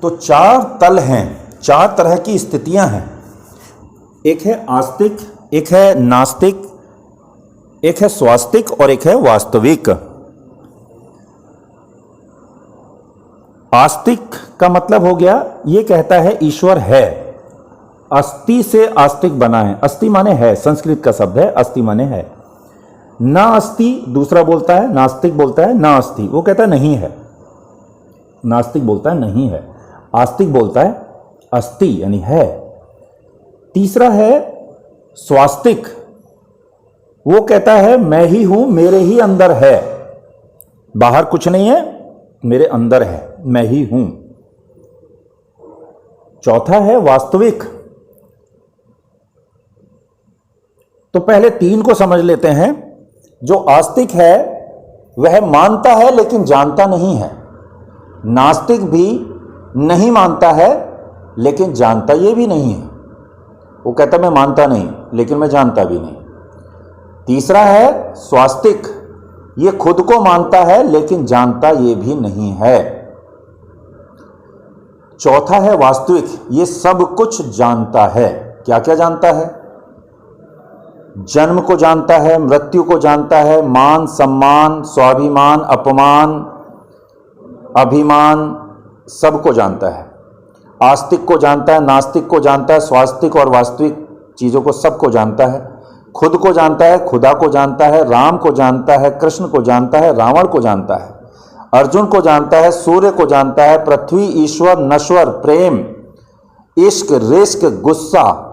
तो चार तल हैं, चार तरह की स्थितियां हैं। एक है आस्तिक, एक है नास्तिक, एक है स्वास्तिक और एक है वास्तविक। आस्तिक का मतलब हो गया, ये कहता है ईश्वर है। अस्ति से आस्तिक बना है, अस्ति माने है, संस्कृत का शब्द है, अस्ति माने है। ना अस्ति दूसरा बोलता है, नास्तिक बोलता है ना अस्ति, वो कहता है नहीं है। नास्तिक बोलता है नहीं है, आस्तिक बोलता है अस्ति यानी है। तीसरा है स्वास्तिक, वो कहता है मैं ही हूं, मेरे ही अंदर है, बाहर कुछ नहीं है, मेरे अंदर है, मैं ही हूं। चौथा है वास्तविक। तो पहले तीन को समझ लेते हैं। जो आस्तिक है वह मानता है लेकिन जानता नहीं है। नास्तिक भी नहीं मानता है लेकिन जानता ये भी नहीं है, वो कहता मैं मानता नहीं लेकिन मैं जानता भी नहीं। तीसरा है स्वास्तिक, ये खुद को मानता है लेकिन जानता ये भी नहीं है। चौथा है वास्तविक, ये सब कुछ जानता है। क्या क्या जानता है? जन्म को जानता है, मृत्यु को जानता है, मान सम्मान, स्वाभिमान, अपमान, अभिमान, सबको जानता है। आस्तिक को जानता है, नास्तिक को जानता है, स्वास्तिक और वास्तविक चीजों को सबको जानता है। खुद को जानता है, खुदा को जानता है, राम को जानता है, कृष्ण को जानता है, रावण को जानता है, अर्जुन को जानता है, सूर्य को जानता है, पृथ्वी, ईश्वर, नश्वर, प्रेम, इश्क, रिस्क, गुस्सा,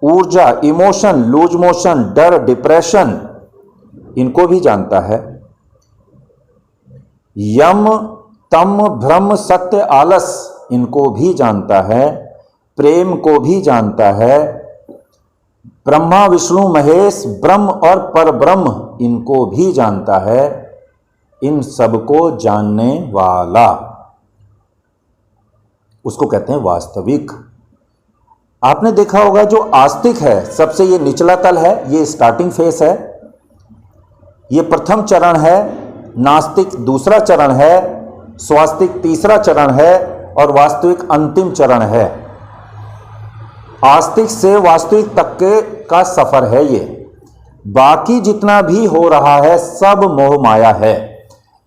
ऊर्जा, इमोशन, लूज मोशन, डर, डिप्रेशन, इनको भी जानता है। यम, तम, भ्रम, सत्य, आलस, इनको भी जानता है। प्रेम को भी जानता है। ब्रह्मा, विष्णु, महेश, ब्रह्म और परब्रह्म, इनको भी जानता है। इन सबको जानने वाला, उसको कहते हैं वास्तविक। आपने देखा होगा जो आस्तिक है, सबसे ये निचला तल है, ये स्टार्टिंग फेस है, ये प्रथम चरण है। नास्तिक दूसरा चरण है, स्वास्तिक तीसरा चरण है और वास्तविक अंतिम चरण है। आस्तिक से वास्तविक तक का सफर है ये। बाकी जितना भी हो रहा है सब मोह माया है।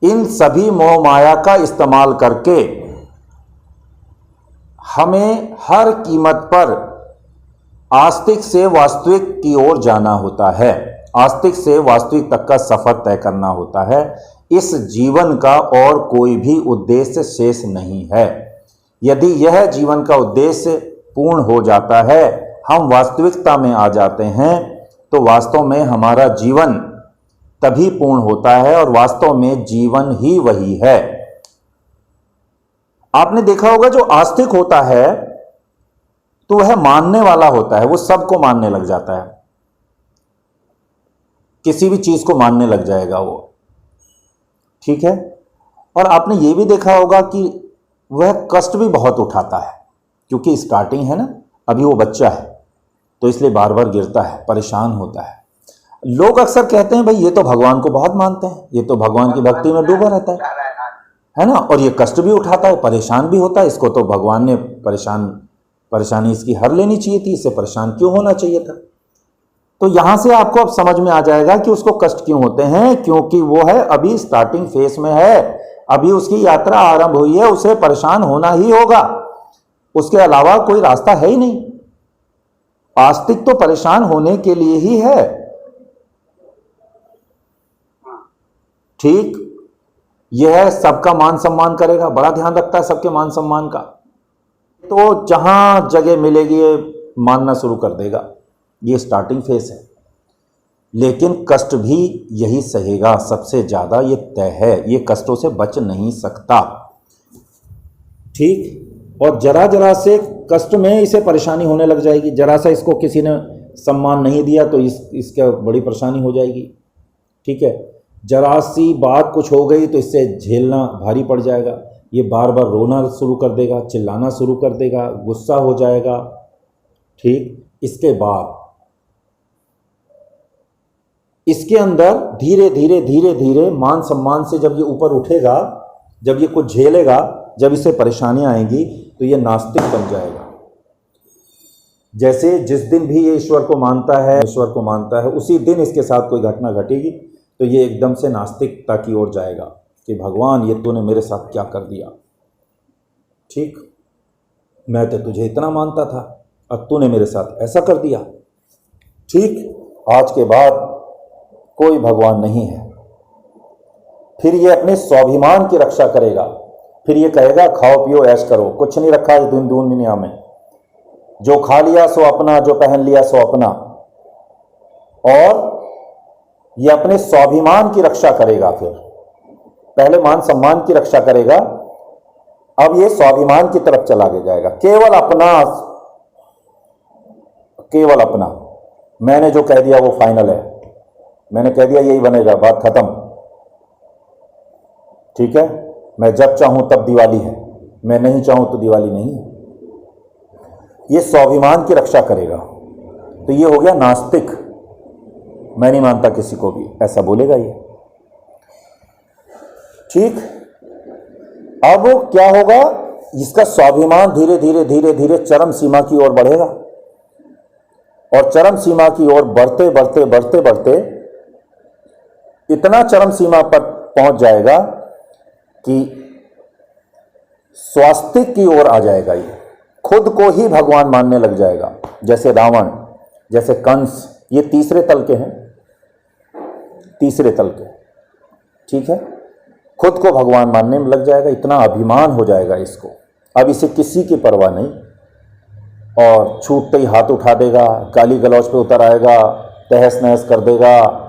इन सभी मोह माया का इस्तेमाल करके हमें हर कीमत पर आस्तिक से वास्तविक की ओर जाना होता है, आस्तिक से वास्तविक तक का सफर तय करना होता है। इस जीवन का और कोई भी उद्देश्य शेष नहीं है। यदि यह जीवन का उद्देश्य पूर्ण हो जाता है, हम वास्तविकता में आ जाते हैं, तो वास्तव में हमारा जीवन तभी पूर्ण होता है और वास्तव में जीवन ही वही है। आपने देखा होगा जो आस्तिक होता है तो वह मानने वाला होता है, वो सबको मानने लग जाता है, किसी भी चीज को मानने लग जाएगा वो, ठीक है। और आपने ये भी देखा होगा कि वह कष्ट भी बहुत उठाता है, क्योंकि स्टार्टिंग है ना, अभी वो बच्चा है, तो इसलिए बार बार गिरता है, परेशान होता है। लोग अक्सर कहते हैं भाई ये तो भगवान को बहुत मानते हैं, ये तो भगवान की भक्ति में डूबा रहता है ना, और ये कष्ट भी उठाता है, परेशान भी होता है, इसको तो भगवान ने परेशानी इसकी हर लेनी चाहिए थी, इससे परेशान क्यों होना चाहिए था। तो यहां से आपको अब समझ में आ जाएगा कि उसको कष्ट क्यों होते हैं, क्योंकि वो है अभी स्टार्टिंग फेस में है, अभी उसकी यात्रा आरंभ हुई है, उसे परेशान होना ही होगा, उसके अलावा कोई रास्ता है ही नहीं। आस्तिक तो परेशान होने के लिए ही है, ठीक। यह सबका मान सम्मान करेगा, बड़ा ध्यान रखता है सबके मान सम्मान का, तो जहां जगह मिलेगी मानना शुरू कर देगा। ये स्टार्टिंग फेस है, लेकिन कष्ट भी यही सहेगा सबसे ज्यादा, ये तय है, ये कष्टों से बच नहीं सकता, ठीक। और जरा जरा से कष्ट में इसे परेशानी होने लग जाएगी, जरा सा इसको किसी ने सम्मान नहीं दिया तो इसका बड़ी परेशानी हो जाएगी, ठीक है। जरा सी बात कुछ हो गई तो इससे झेलना भारी पड़ जाएगा, ये बार बार रोना शुरू कर देगा, चिल्लाना शुरू कर देगा, गुस्सा हो जाएगा, ठीक। इसके बाद इसके अंदर धीरे धीरे मान सम्मान से जब ये ऊपर उठेगा, जब ये कुछ झेलेगा, जब इसे परेशानियां आएंगी तो ये नास्तिक बन जाएगा। जैसे जिस दिन भी ये ईश्वर को मानता है उसी दिन इसके साथ कोई घटना घटेगी तो ये एकदम से नास्तिकता की ओर जाएगा कि भगवान ये तूने मेरे साथ क्या कर दिया। ठीक, मैं तो तुझे इतना मानता था और तूने मेरे साथ ऐसा कर दिया। ठीक, आज के बाद कोई भगवान नहीं है। फिर ये अपने स्वाभिमान की रक्षा करेगा। फिर ये कहेगा खाओ पियो ऐश करो, कुछ नहीं रखा इस दुनिया में, जो खा लिया सो अपना, जो पहन लिया सो अपना। और ये अपने स्वाभिमान की रक्षा करेगा। फिर पहले मान सम्मान की रक्षा करेगा, अब ये स्वाभिमान की तरफ चला जाएगा। केवल अपना, केवल अपना। मैंने जो कह दिया वो फाइनल है, मैंने कह दिया यही बनेगा, बात खत्म। ठीक है, मैं जब चाहूं तब दिवाली है, मैं नहीं चाहूं तो दिवाली नहीं है। ये स्वाभिमान की रक्षा करेगा। तो ये हो गया नास्तिक। मैं नहीं मानता किसी को भी, ऐसा बोलेगा ये। ठीक, अब क्या होगा, इसका स्वाभिमान धीरे धीरे धीरे धीरे चरम सीमा की ओर बढ़ेगा। और चरम सीमा की ओर बढ़ते बढ़ते बढ़ते बढ़ते इतना चरम सीमा पर पहुंच जाएगा कि स्वास्तिक की ओर आ जाएगा। ये खुद को ही भगवान मानने लग जाएगा। जैसे रावण, जैसे कंस, ये तीसरे तल के हैं, तीसरे तल के। ठीक है, खुद को भगवान मानने में लग जाएगा। इतना अभिमान हो जाएगा इसको, अब इसे किसी की परवाह नहीं। और छूटते ही हाथ उठा देगा, गाली गलौज पे उतर आएगा, तहस नहस कर देगा,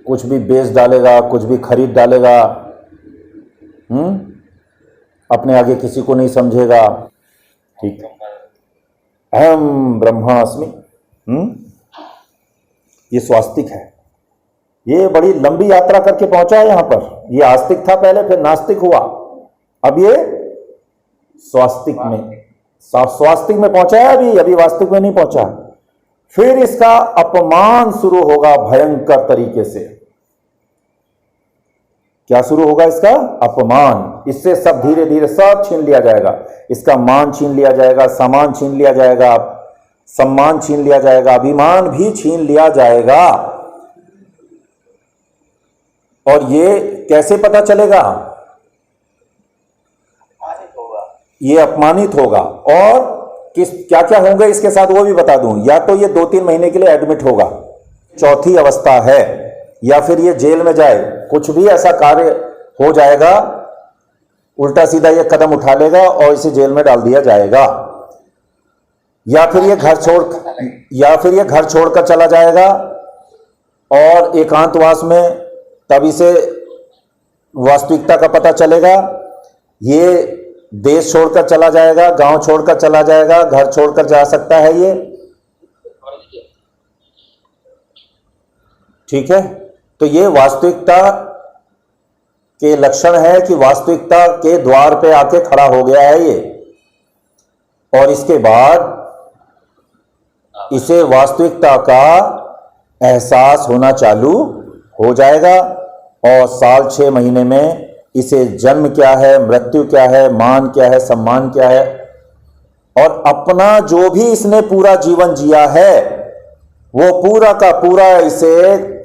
कुछ भी बेच डालेगा, कुछ भी खरीद डालेगा। अपने आगे किसी को नहीं समझेगा। ठीक है, अहम ब्रह्मास्मि। ये स्वास्तिक है। ये बड़ी लंबी यात्रा करके पहुंचा है यहां पर। ये आस्तिक था पहले, फिर नास्तिक हुआ, अब ये स्वास्तिक में, स्वास्तिक में पहुंचा है। अभी वास्तविक में नहीं पहुंचा। फिर इसका अपमान शुरू होगा भयंकर तरीके से। क्या शुरू होगा इसका? अपमान। इससे सब धीरे धीरे सब छीन लिया जाएगा। इसका मान छीन लिया जाएगा, सामान छीन लिया जाएगा, सम्मान छीन लिया जाएगा, अभिमान भी छीन लिया जाएगा। और ये कैसे पता चलेगा? ये अपमानित होगा। और किस क्या क्या होंगे इसके साथ वो भी बता दूं। या तो ये 2-3 महीने के लिए एडमिट होगा, चौथी अवस्था है, या फिर ये जेल में जाए, कुछ भी ऐसा कार्य हो जाएगा, उल्टा सीधा ये कदम उठा लेगा और इसे जेल में डाल दिया जाएगा। या फिर ये घर छोड़कर चला जाएगा और एकांतवास में, तब इसे वास्तविकता का पता चलेगा। ये देश छोड़कर चला जाएगा, गांव छोड़कर चला जाएगा, घर छोड़कर जा सकता है ये। ठीक है, तो ये वास्तविकता के लक्षण है कि वास्तविकता के द्वार पे आके खड़ा हो गया है ये। और इसके बाद इसे वास्तविकता का एहसास होना चालू हो जाएगा। और साल 6 महीने में इसे जन्म क्या है, मृत्यु क्या है, मान क्या है, सम्मान क्या है, और अपना जो भी इसने पूरा जीवन जिया है वो पूरा का पूरा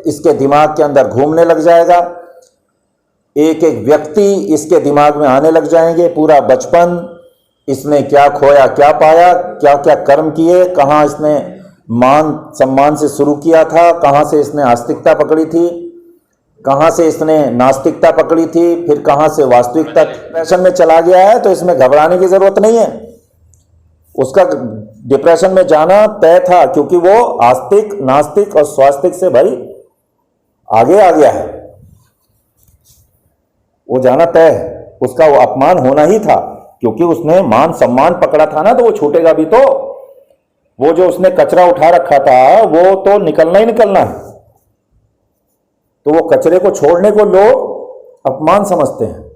इसके दिमाग के अंदर घूमने लग जाएगा। एक एक व्यक्ति इसके दिमाग में आने लग जाएंगे। पूरा बचपन इसने क्या खोया, क्या पाया, क्या क्या कर्म किए, कहाँ इसने मान सम्मान से शुरू किया था, कहाँ से इसने आस्तिकता पकड़ी थी, कहाँ से इसने नास्तिकता पकड़ी थी, फिर कहाँ से वास्तविकता। डिप्रेशन में चला गया है तो इसमें घबराने की जरूरत नहीं है। उसका डिप्रेशन में जाना तय था, क्योंकि वो आस्तिक, नास्तिक और स्वास्तिक से भाई आगे आ गया है। वो जाना तय है, उसका वो अपमान होना ही था, क्योंकि उसने मान सम्मान पकड़ा था ना, तो वो छूटेगा भी। तो वो जो उसने कचरा उठा रखा था वो तो निकलना ही निकलना है। तो वो कचरे को छोड़ने को लोग अपमान समझते हैं।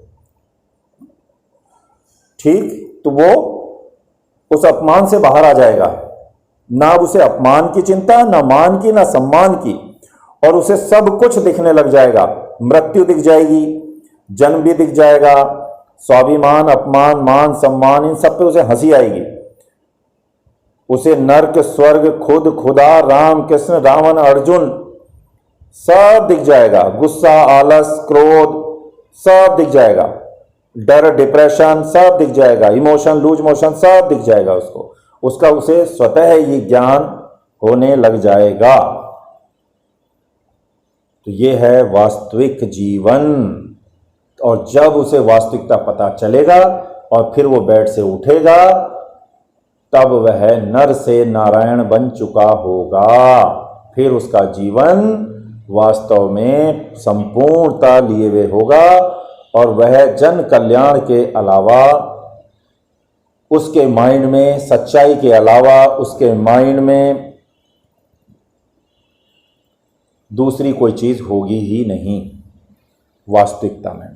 ठीक, तो वो उस अपमान से बाहर आ जाएगा। ना उसे अपमान की चिंता, ना मान की, ना सम्मान की, और उसे सब कुछ दिखने लग जाएगा। मृत्यु दिख जाएगी, जन्म भी दिख जाएगा, स्वाभिमान, अपमान, मान सम्मान, इन सब पे उसे हंसी आएगी। उसे नर्क, स्वर्ग, खुद, खुदा, राम, कृष्ण, रावण, अर्जुन सब दिख जाएगा। गुस्सा, आलस, क्रोध सब दिख जाएगा। डर, डिप्रेशन सब दिख जाएगा। इमोशन, लूज मोशन सब दिख जाएगा उसको। उसका उसे स्वतः ये ज्ञान होने लग जाएगा। तो ये है वास्तविक जीवन। और जब उसे वास्तविकता पता चलेगा और फिर वो बेड से उठेगा, तब वह नर से नारायण बन चुका होगा। फिर उसका जीवन वास्तव में संपूर्णता लिए हुए होगा और वह जन कल्याण के अलावा, उसके माइंड में सच्चाई के अलावा, उसके माइंड में दूसरी कोई चीज होगी ही नहीं वास्तविकता में।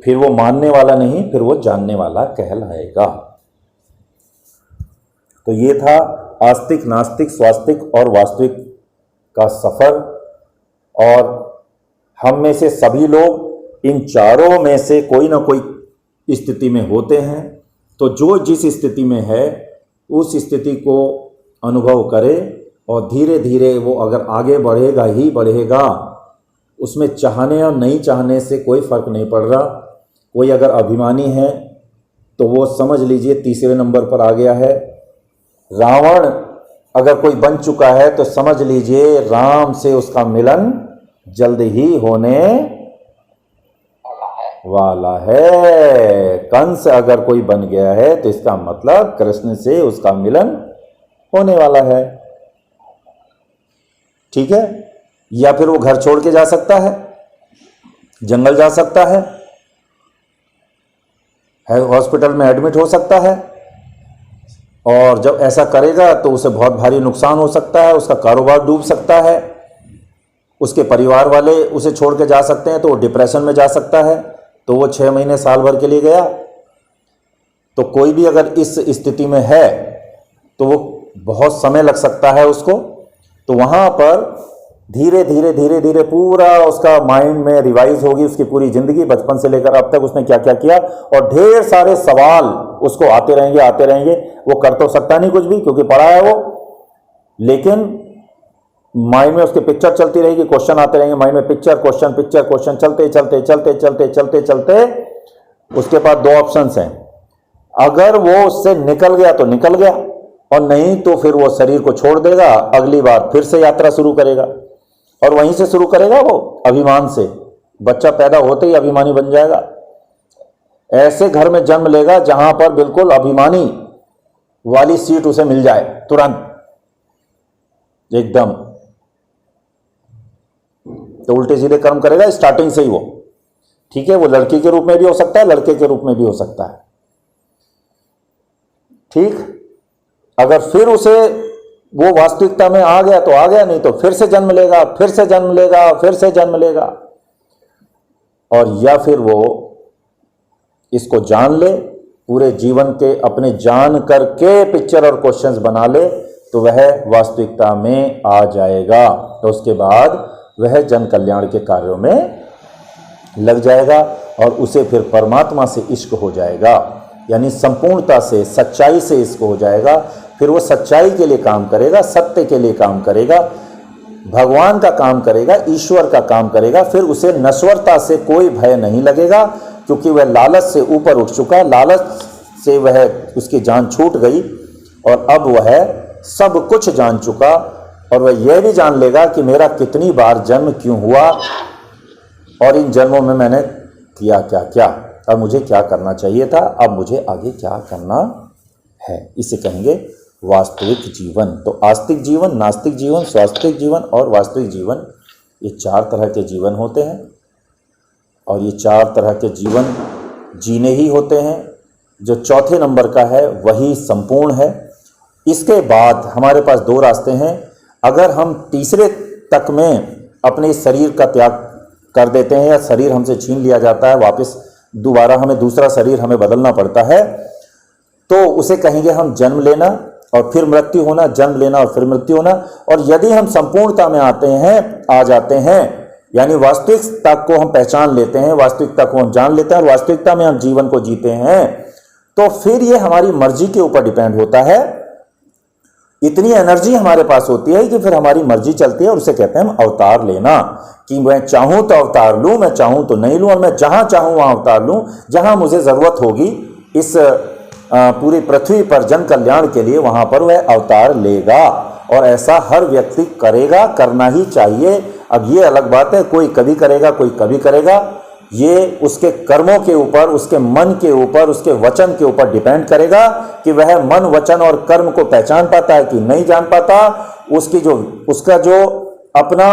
फिर वो मानने वाला नहीं, फिर वो जानने वाला कहलाएगा। तो ये था आस्तिक, नास्तिक, स्वास्तिक और वास्तविक का सफर। और हम में से सभी लोग इन चारों में से कोई ना कोई स्थिति में होते हैं। तो जो जिस स्थिति में है उस स्थिति को अनुभव करे और धीरे धीरे वो अगर आगे बढ़ेगा ही बढ़ेगा। उसमें चाहने और नहीं चाहने से कोई फर्क नहीं पड़ रहा। कोई अगर अभिमानी है तो वो समझ लीजिए तीसरे नंबर पर आ गया है। रावण अगर कोई बन चुका है तो समझ लीजिए राम से उसका मिलन जल्द ही होने वाला है। कंस अगर कोई बन गया है तो इसका मतलब कृष्ण से उसका मिलन होने वाला है। ठीक है। या फिर वो घर छोड़ के जा सकता है, जंगल जा सकता है, हॉस्पिटल में एडमिट हो सकता है। और जब ऐसा करेगा तो उसे बहुत भारी नुकसान हो सकता है, उसका कारोबार डूब सकता है, उसके परिवार वाले उसे छोड़ के जा सकते हैं, तो वो डिप्रेशन में जा सकता है। तो वो 6 महीने साल भर के लिए गया। तो कोई भी अगर इस स्थिति में है तो वो बहुत समय लग सकता है उसको। तो वहाँ पर धीरे धीरे धीरे धीरे पूरा उसका माइंड में रिवाइज होगी उसकी पूरी जिंदगी, बचपन से लेकर अब तक उसने क्या क्या किया। और ढेर सारे सवाल उसको आते रहेंगे। वो कर तो सकता नहीं कुछ भी क्योंकि पढ़ा है वो, लेकिन माइंड में उसके पिक्चर चलती रहेगी, क्वेश्चन आते रहेंगे माइंड में, पिक्चर क्वेश्चन पिक्चर क्वेश्चन चलते चलते चलते चलते चलते चलते उसके पास 2 ऑप्शंस हैं। अगर वो उससे निकल गया तो निकल गया, और नहीं तो फिर वो शरीर को छोड़ देगा, अगली बार फिर से यात्रा शुरू करेगा। और वहीं से शुरू करेगा वो अभिमान से। बच्चा पैदा होते ही अभिमानी बन जाएगा। ऐसे घर में जन्म लेगा जहां पर बिल्कुल अभिमानी वाली सीट उसे मिल जाए तुरंत एकदम। तो उल्टे सीधे कर्म करेगा स्टार्टिंग से ही वो। ठीक है। वो लड़की के रूप में भी हो सकता है, लड़के के रूप में भी हो सकता है। ठीक। अगर फिर उसे वो वास्तविकता में आ गया तो आ गया, नहीं तो फिर से जन्म लेगा, फिर से जन्म लेगा, फिर से जन्म लेगा। और या फिर वो इसको जान ले, पूरे जीवन के अपने जान करके पिक्चर और क्वेश्चंस बना ले, तो वह वास्तविकता में आ जाएगा। तो उसके बाद वह जन कल्याण के कार्यों में लग जाएगा और उसे फिर परमात्मा से इश्क हो जाएगा। यानी संपूर्णता से, सच्चाई से इश्क हो जाएगा। फिर वो सच्चाई के लिए काम करेगा, सत्य के लिए काम करेगा, भगवान का काम करेगा, ईश्वर का काम करेगा। फिर उसे नश्वरता से कोई भय नहीं लगेगा क्योंकि वह लालच से ऊपर उठ चुका। लालच से वह उसकी जान छूट गई और अब वह सब कुछ जान चुका। और वह यह भी जान लेगा कि मेरा कितनी बार जन्म क्यों हुआ और इन जन्मों में मैंने किया क्या क्या, अब मुझे क्या करना चाहिए था, अब मुझे आगे क्या करना है। इसे कहेंगे वास्तविक जीवन। तो आस्तिक जीवन, नास्तिक जीवन, स्वास्तिक जीवन और वास्तविक जीवन, ये 4 तरह के जीवन होते हैं। और ये 4 तरह के जीवन जीने ही होते हैं। जो चौथे नंबर का है वही संपूर्ण है। इसके बाद हमारे पास 2 रास्ते हैं। अगर हम तीसरे तक में अपने शरीर का त्याग कर देते हैं या शरीर हमसे छीन लिया जाता है, वापस दोबारा हमें दूसरा शरीर हमें बदलना पड़ता है, तो उसे कहेंगे हम जन्म लेना और फिर मृत्यु होना, जन्म लेना और फिर मृत्यु होना। और यदि हम संपूर्णता में आ जाते हैं यानी वास्तविकता को हम पहचान लेते हैं, वास्तविकता को हम जान लेते हैं और वास्तविकता में हम जीवन को जीते हैं, तो फिर ये हमारी मर्जी के ऊपर डिपेंड होता है। इतनी एनर्जी हमारे पास होती है कि फिर हमारी मर्जी चलती है और उसे कहते हैं हम अवतार लेना, कि मैं चाहूं तो अवतार लूं, मैं चाहूं तो नहीं लूं, और मैं जहां चाहूं वहां अवतार लूं, जहां मुझे जरूरत होगी इस पूरी पृथ्वी पर जन कल्याण के लिए, वहां पर वह अवतार लेगा। और ऐसा हर व्यक्ति करेगा, करना ही चाहिए। अब ये अलग बात है, कोई कभी करेगा, कोई कभी करेगा, ये उसके कर्मों के ऊपर, उसके मन के ऊपर, उसके वचन के ऊपर डिपेंड करेगा कि वह मन, वचन और कर्म को पहचान पाता है कि नहीं जान पाता। उसका जो अपना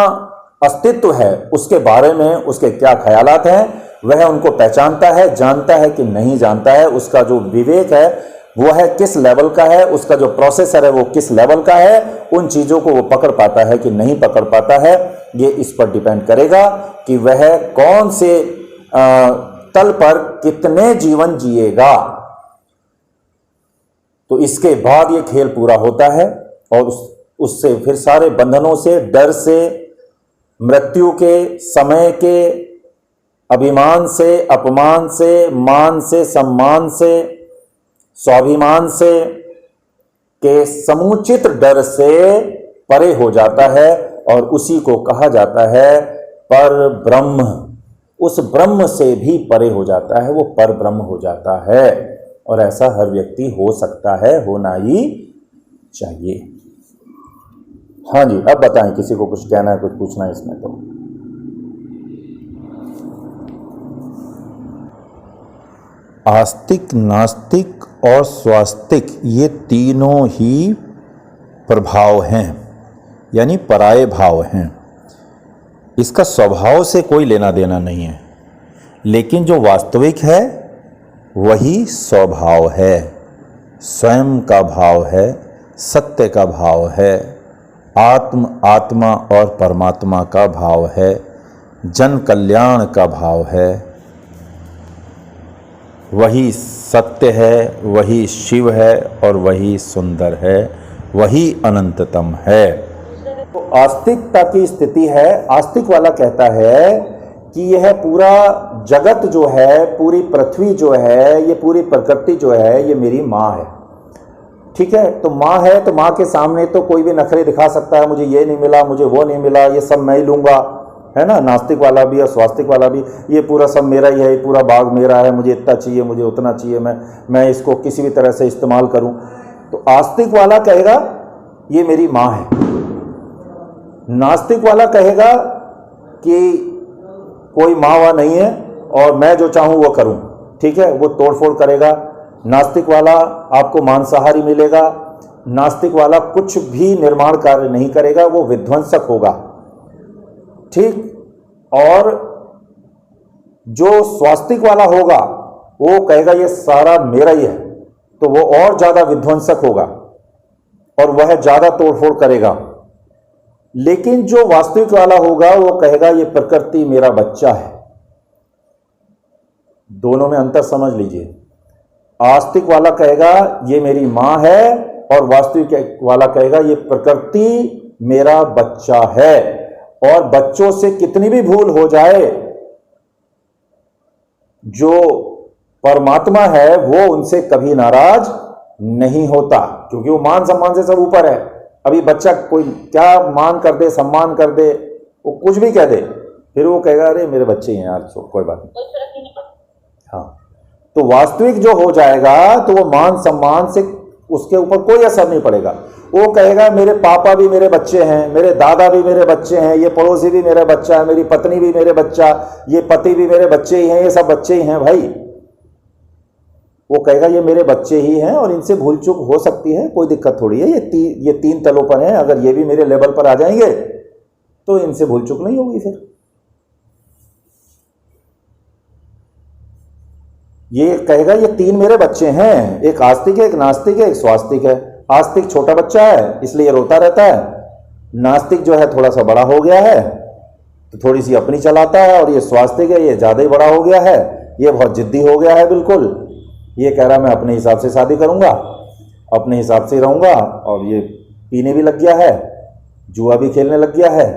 अस्तित्व है, उसके बारे में उसके क्या ख्यालात हैं, वह उनको पहचानता है, जानता है कि नहीं जानता है। उसका जो विवेक है वो है किस लेवल का है, उसका जो प्रोसेसर है वो किस लेवल का है, उन चीज़ों को वो पकड़ पाता है कि नहीं पकड़ पाता है। ये इस पर डिपेंड करेगा कि वह कौन से तल पर कितने जीवन जिएगा। तो इसके बाद ये खेल पूरा होता है और उससे फिर सारे बंधनों से, डर से, मृत्यु के, समय के, अभिमान से, अपमान से, मान से, सम्मान से, स्वाभिमान से, के समुचित डर से परे हो जाता है और उसी को कहा जाता है पर ब्रह्म। उस ब्रह्म से भी परे हो जाता है, वो पर ब्रह्म हो जाता है। और ऐसा हर व्यक्ति हो सकता है, होना ही चाहिए। हाँ जी, अब बताएं, किसी को कुछ कहना है, कुछ पूछना है इसमें तो। आस्तिक, नास्तिक और स्वास्तिक ये तीनों ही प्रभाव हैं, यानी पराये भाव हैं। इसका स्वभाव से कोई लेना देना नहीं है, लेकिन जो वास्तविक है वही स्वभाव है, स्वयं का भाव है, सत्य का भाव है, आत्मा और परमात्मा का भाव है, जन कल्याण का भाव है। वही सत्य है, वही शिव है और वही सुंदर है, वही अनंततम है। तो आस्तिकता की स्थिति है, आस्तिक वाला कहता है कि यह पूरा जगत जो है, पूरी पृथ्वी जो है, ये पूरी प्रकृति जो है, ये मेरी माँ है। ठीक है, तो माँ है तो माँ के सामने तो कोई भी नखरे दिखा सकता है, मुझे ये नहीं मिला, मुझे वो नहीं मिला, ये सब मैं ही लूँगा, है ना। नास्तिक वाला भी और स्वास्तिक वाला भी, ये पूरा सब मेरा ही है, ये पूरा बाग मेरा है, मुझे इतना चाहिए, मुझे उतना चाहिए, मैं इसको किसी भी तरह से इस्तेमाल करूं। तो आस्तिक वाला कहेगा ये मेरी माँ है। नास्तिक वाला कहेगा कि कोई माँ वहाँ नहीं है और मैं जो चाहूँ वो करूँ। ठीक है, वो तोड़फोड़ करेगा। नास्तिक वाला आपको मांसाहारी मिलेगा। नास्तिक वाला कुछ भी निर्माण कार्य नहीं करेगा, वो विध्वंसक होगा। ठीक, और जो स्वास्तिक वाला होगा वो कहेगा ये सारा मेरा ही है, तो वो और ज्यादा विध्वंसक होगा और वह ज्यादा तोड़फोड़ करेगा। लेकिन जो वास्तविक वाला होगा वो कहेगा ये प्रकृति मेरा बच्चा है। दोनों में अंतर समझ लीजिए। आस्तिक वाला कहेगा ये मेरी मां है और वास्तविक वाला कहेगा ये प्रकृति मेरा बच्चा है। और बच्चों से कितनी भी भूल हो जाए, जो परमात्मा है वो उनसे कभी नाराज नहीं होता, क्योंकि वो मान सम्मान से सब ऊपर है। अभी बच्चा कोई क्या मान कर दे, सम्मान कर दे, वो कुछ भी कह दे, फिर वो कहेगा अरे मेरे बच्चे हैं यार, कोई बात नहीं। हाँ, तो वास्तविक जो हो जाएगा तो वो मान सम्मान से उसके ऊपर कोई असर नहीं पड़ेगा। वो कहेगा मेरे पापा भी मेरे बच्चे हैं, मेरे दादा भी मेरे बच्चे हैं, ये पड़ोसी भी मेरा बच्चा है, मेरी पत्नी भी मेरे बच्चा, ये पति भी मेरे बच्चे ही हैं, ये सब बच्चे ही हैं भाई। वो कहेगा ये मेरे बच्चे ही हैं और इनसे भूल चूक हो सकती है, कोई दिक्कत थोड़ी है, ये तीन तलों पर हैं, अगर ये भी मेरे लेवल पर आ जाएंगे तो इनसे भूल चूक नहीं होगी। फिर ये कहेगा ये तीन मेरे बच्चे हैं, एक आस्तिक है, एक नास्तिक है, एक स्वास्तिक है। आस्तिक छोटा बच्चा है इसलिए रोता रहता है, नास्तिक जो है थोड़ा सा बड़ा हो गया है तो थोड़ी सी अपनी चलाता है, और ये स्वास्तिक है ये ज़्यादा ही बड़ा हो गया है, ये बहुत जिद्दी हो गया है बिल्कुल। ये कह रहा मैं अपने हिसाब से शादी करूंगा, अपने हिसाब से रहूंगा, और ये पीने भी लग गया है, जुआ भी खेलने लग गया है,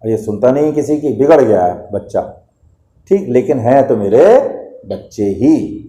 और ये सुनता नहीं किसी की, बिगड़ गया है बच्चा। ठीक, लेकिन है तो मेरे बच्चे ही।